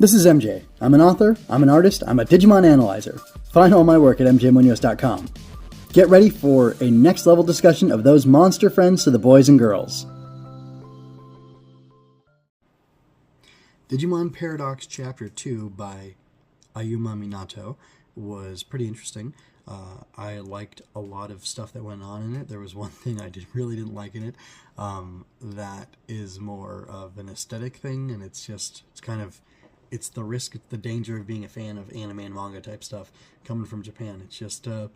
This is MJ. I'm an author, I'm an artist, I'm a Digimon analyzer. Find all my work at mjmunoz.com. Get ready for a next level discussion of those monster friends to the boys and girls. Digimon Paradox Chapter 2 by Ayuma Minato was pretty interesting. I liked a lot of stuff that went on in it. There was one thing I really didn't like in it that is more of an aesthetic thing, and it's the risk, it's the danger of being a fan of anime and manga type stuff coming from Japan. It's just it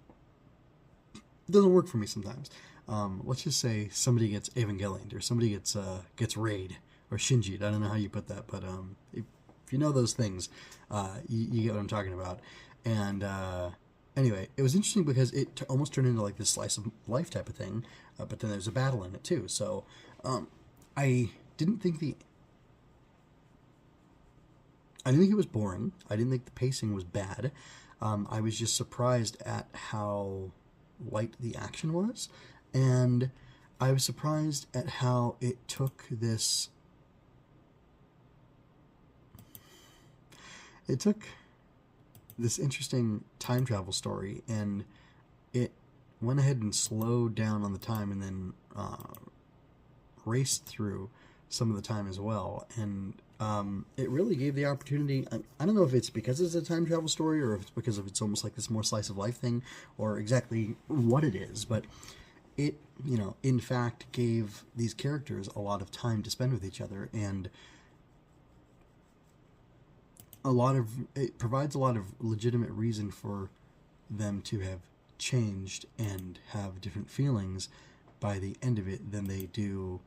doesn't work for me sometimes. Let's just say somebody gets Evangelion, or somebody gets Raid, or Shinji. I don't know how you put that, but if you know those things, you get what I'm talking about. And anyway, it was interesting because it almost turned into like this slice of life type of thing, but then there's a battle in it too. So I didn't think it was boring. I didn't think the pacing was bad. I was just surprised at how light the action was, and I was surprised at how it took this interesting time travel story, and it went ahead and slowed down on the time, and then raced through some of the time as well. And it really gave the opportunity. I don't know if it's because it's a time travel story, or if it's because it's almost like this more slice of life thing, or exactly what it is, but it, in fact gave these characters a lot of time to spend with each other, and it provides a lot of legitimate reason for them to have changed and have different feelings by the end of it than they do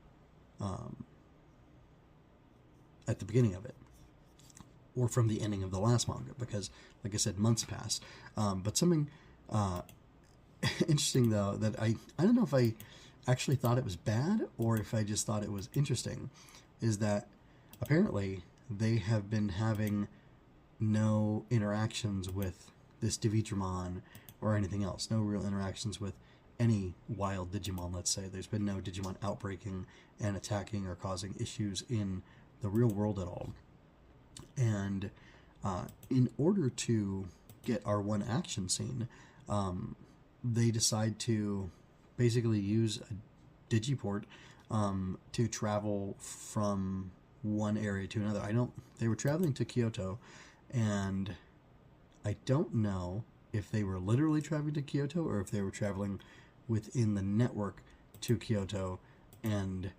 at the beginning of it, or from the ending of the last manga, because, like I said, months passed. But something interesting, though, that I don't know if I actually thought it was bad or if I just thought it was interesting, is that apparently they have been having no interactions with this Digimon or anything else. No real interactions with any wild Digimon, let's say. There's been no Digimon outbreaking and attacking or causing issues in the real world at all. And in order to get our one action scene, they decide to basically use a Digiport to travel from one area to another. They were traveling to Kyoto, and I don't know if they were literally traveling to Kyoto or if they were traveling within the network to Kyoto, and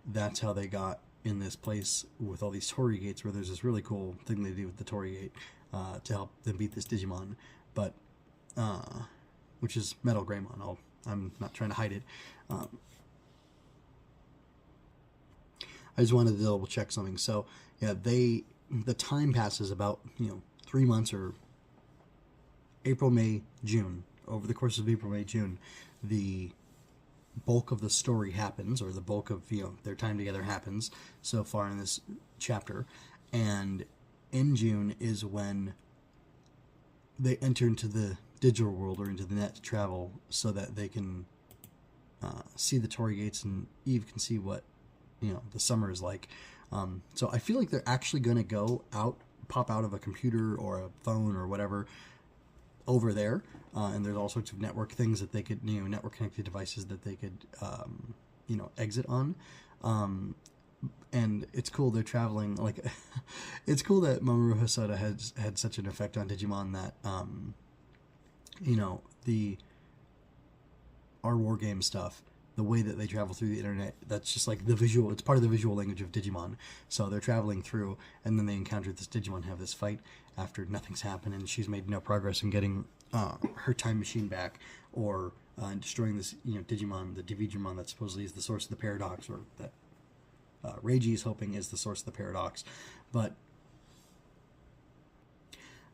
that's how they got in this place with all these Torii gates, where there's this really cool thing they do with the Torii gate to help them beat this Digimon, but which is Metal Greymon. I'm not trying to hide it. I just wanted to double check something. So yeah, the time passes about 3 months, or April, May, June. Over the course of April, May, June, the bulk of the story happens, or the bulk of their time together happens so far in this chapter. And in June is when they enter into the digital world, or into the net, to travel so that they can see the Torii gates, and Eve can see what the summer is like. So I feel like they're actually going to pop out of a computer or a phone or whatever over there, and there's all sorts of network things that they could, network connected devices that they could, exit on. And it's cool they're traveling, like, it's cool that Mamoru Hosoda has had such an effect on Digimon that, our war game stuff, the way that they travel through the internet, that's just like it's part of the visual language of Digimon. So they're traveling through, and then they encounter this Digimon, have this fight after nothing's happened, and she's made no progress in getting her time machine back, or destroying this Digimon, the Digimon that supposedly is the source of the paradox, or that Reiji is hoping is the source of the paradox. But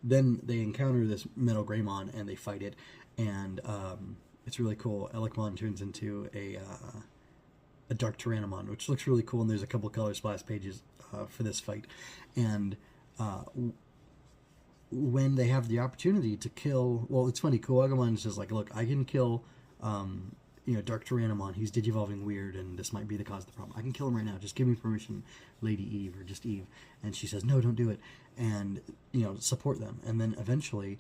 then they encounter this Metal Greymon, and they fight it, and it's really cool. Elecmon turns into a Dark Tyrannomon, which looks really cool, and there's a couple color splash pages for this fight. And when they have the opportunity to kill... Well, it's funny, Kuwagamon is just like, look, I can kill Dark Tyrannomon, he's digivolving weird, and this might be the cause of the problem. I can kill him right now. Just give me permission, Lady Eve, or just Eve. And she says, no, don't do it. And, support them. And then eventually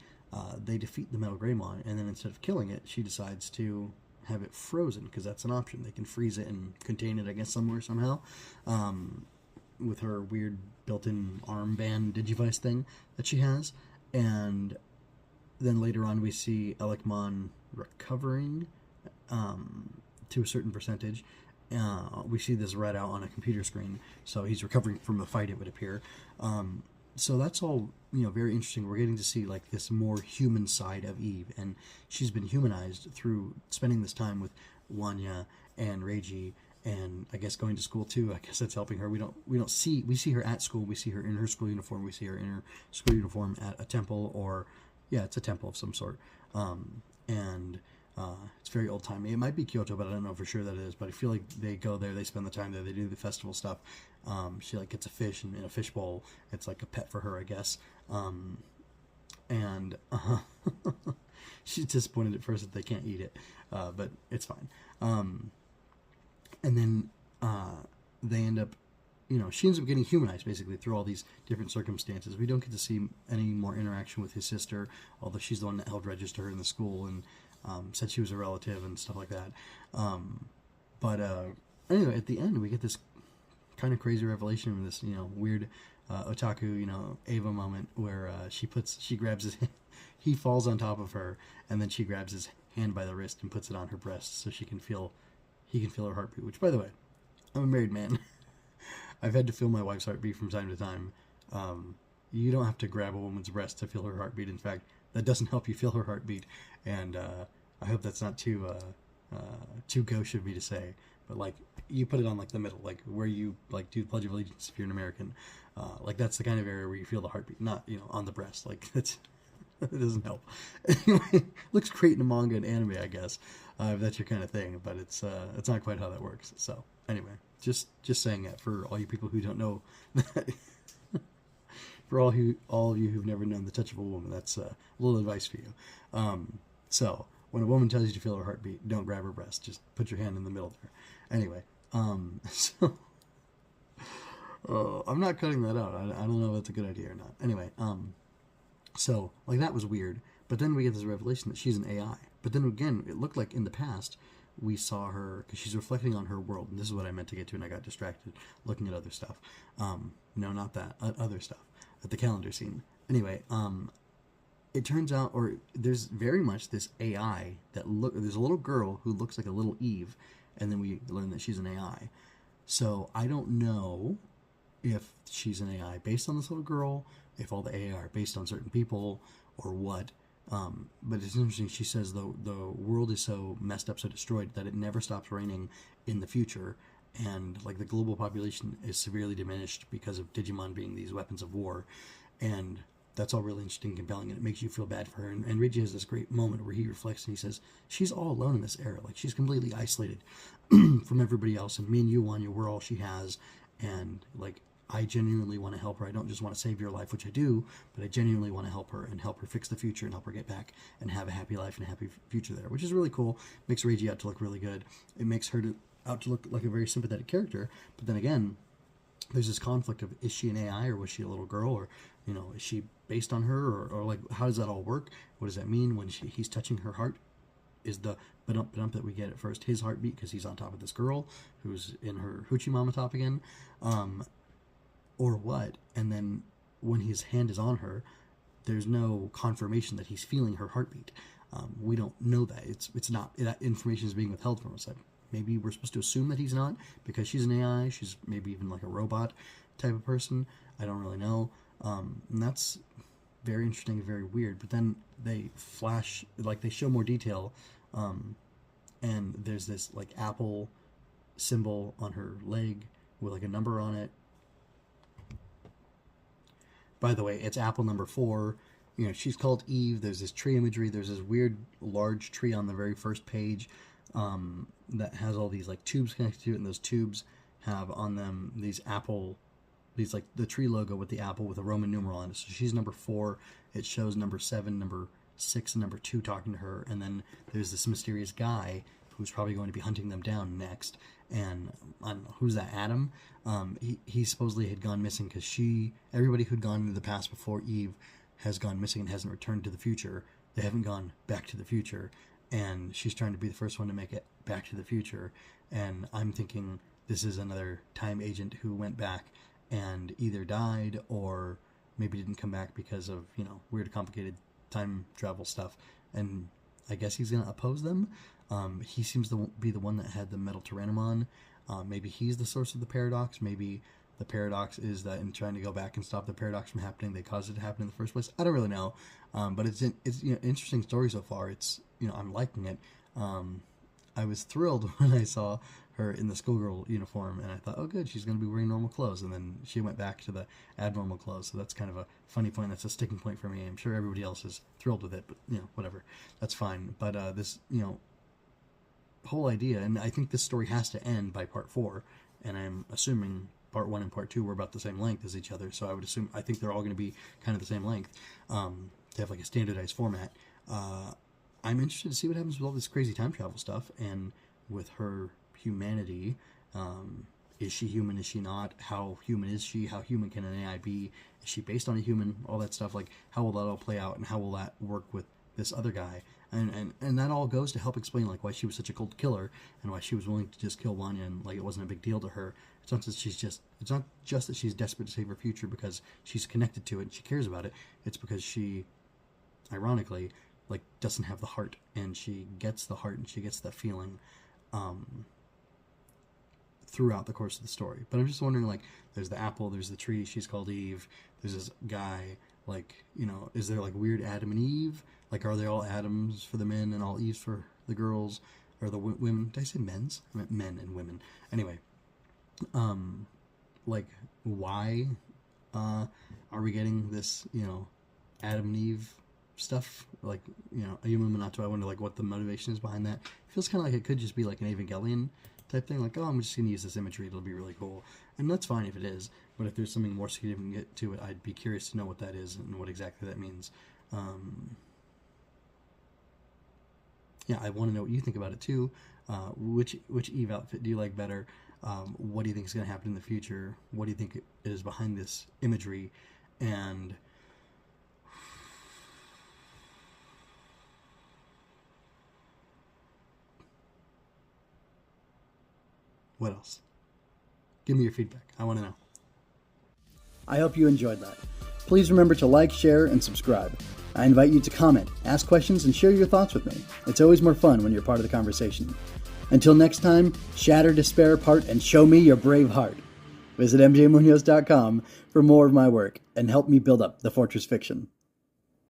they defeat the Metal Greymon, and then instead of killing it, she decides to have it frozen, because that's an option. They can freeze it and contain it, I guess, somewhere, somehow. With her weird built-in armband digivice thing that she has. And then later on we see Elecmon recovering to a certain percentage. We see this read out on a computer screen, so he's recovering from a fight, it would appear. So that's all, very interesting. We're getting to see like this more human side of Eve, and she's been humanized through spending this time with Wanya and Reiji, and I guess going to school too. I guess that's helping her. We see her at school. We see her in her school uniform. We see her in her school uniform at a temple, or it's a temple of some sort. And it's very old timey. It might be Kyoto, but I don't know for sure that it is. But I feel like they go there, they spend the time there, they do the festival stuff. She like gets a fish in a fish bowl. It's like a pet for her, I guess. And she's disappointed at first that they can't eat it, but it's fine. And then they end up, she ends up getting humanized basically through all these different circumstances. We don't get to see any more interaction with his sister, although she's the one that helped register her in the school and said she was a relative and stuff like that. But anyway, at the end, we get this kind of crazy revelation of this, weird otaku, Ava moment where she grabs his, he falls on top of her, and then she grabs his hand by the wrist and puts it on her breast so he can feel her heartbeat. Which, by the way, I'm a married man. I've had to feel my wife's heartbeat from time to time. You don't have to grab a woman's breast to feel her heartbeat. In fact, that doesn't help you feel her heartbeat. And I hope that's not too gauche of me to say. But like, you put it on like the middle, like where you like do the Pledge of Allegiance if you're an American. Like that's the kind of area where you feel the heartbeat, not on the breast. Like it doesn't help. Anyway, looks great in a manga and anime, I guess, if that's your kind of thing. But it's not quite how that works. So anyway, just saying that for all you people who don't know that. For all of you who've never known the touch of a woman, that's a little advice for you. So when a woman tells you to feel her heartbeat, don't grab her breast. Just put your hand in the middle there. Anyway, so I'm not cutting that out. I don't know if that's a good idea or not. Anyway, so like that was weird. But then we get this revelation that she's an AI. But then again, it looked like in the past we saw her, because she's reflecting on her world. And this is what I meant to get to, and I got distracted looking at other stuff. No, not that. Other stuff. At the calendar scene. Anyway, it turns out, or there's very much this AI there's a little girl who looks like a little Eve, and then we learn that she's an AI. So I don't know if she's an AI based on this little girl, if all the AI are based on certain people, or what. But it's interesting, she says the world is so messed up, so destroyed, that it never stops raining in the future, and like the global population is severely diminished because of Digimon being these weapons of war, and that's all really interesting and compelling, and it makes you feel bad for her. And Reiji has this great moment where he reflects and he says, she's all alone in this era, like she's completely isolated from everybody else, and me and you, Wanya, we're all she has, and like I genuinely want to help her. I don't just want to save your life, which I do, but I genuinely want to help her and help her fix the future and help her get back and have a happy life and a happy future there, which is really cool. Makes Reiji out to look really good. It makes her out to look like a very sympathetic character. But then again, there's this conflict of, is she an AI, or was she a little girl, or is she based on her, or like how does that all work? What does that mean when he's touching her heart? Is the ba-dump that we get at first his heartbeat because he's on top of this girl who's in her hoochie mama top again, or what? And then when his hand is on her, there's no confirmation that he's feeling her heartbeat. We don't know that. It's not, that information is being withheld from us. Maybe we're supposed to assume that he's not because she's an AI. She's maybe even like a robot type of person. I don't really know. And that's very interesting and very weird. But then they flash, like they show more detail. And there's this like apple symbol on her leg with like a number on it. By the way, it's apple number 4. She's called Eve. There's this tree imagery. There's this weird large tree on the very first page that has all these like tubes connected to it, and those tubes have on them these like the tree logo with the apple with a Roman numeral on it. So she's number 4. It shows number 7, number 6, and number 2 talking to her, and then there's this mysterious guy who's probably going to be hunting them down next. And I don't know, who's that, Adam? He supposedly had gone missing because everybody who'd gone into the past before Eve has gone missing and hasn't returned to the future. They haven't gone back to the future, and she's trying to be the first one to make it back to the future. And I'm thinking this is another time agent who went back and either died or maybe didn't come back because of, weird, complicated time travel stuff. And I guess he's going to oppose them. He seems to be the one that had the metal Tyrannomon. Maybe he's the source of the paradox. Maybe the paradox is that in trying to go back and stop the paradox from happening, they caused it to happen in the first place. I don't really know. But it's interesting story so far. It's, I'm liking it. I was thrilled when I saw her in the schoolgirl uniform, and I thought, oh good, she's going to be wearing normal clothes. And then she went back to the abnormal clothes. So that's kind of a funny point. That's a sticking point for me. I'm sure everybody else is thrilled with it, but whatever. That's fine. But this, whole idea, and I think this story has to end by part 4, and I'm assuming part 1 and part 2 were about the same length as each other, so I think they're all going to be kind of the same length, to have like a standardized format. I'm interested to see what happens with all this crazy time travel stuff, and with her humanity. Is she human? Is she not? How human is she? How human can an AI be? Is she based on a human? All that stuff, like how will that all play out, and how will that work with this other guy? And that all goes to help explain like why she was such a cold killer and why she was willing to just kill Wanya, and like it wasn't a big deal to her. It's not just that she's desperate to save her future because she's connected to it and she cares about it. It's because she, ironically, like doesn't have the heart, and she gets the heart and she gets that feeling throughout the course of the story. But I'm just wondering, like, there's the apple, there's the tree, she's called Eve, there's this guy, like, is there like weird Adam and Eve? Like, are they all Adams for the men and all Eves for the girls, or the women? Did I say men's? I meant men and women. Anyway, like, why are we getting this, Adam and Eve stuff? Like, Illuminato, I wonder, like, what the motivation is behind that. It feels kind of like it could just be like an Evangelion type thing, like, oh, I'm just going to use this imagery, it'll be really cool. And that's fine if it is, but if there's something more significant to it, I'd be curious to know what that is and what exactly that means. Yeah, I want to know what you think about it too. Which Eve outfit do you like better? What do you think is going to happen in the future? What do you think is behind this imagery? And what else? Give me your feedback. I want to know. I hope you enjoyed that. Please remember to like, share, and subscribe. I invite you to comment, ask questions, and share your thoughts with me. It's always more fun when you're part of the conversation. Until next time, shatter despair apart and show me your brave heart. Visit mjmunoz.com for more of my work and help me build up the Fortress Fiction.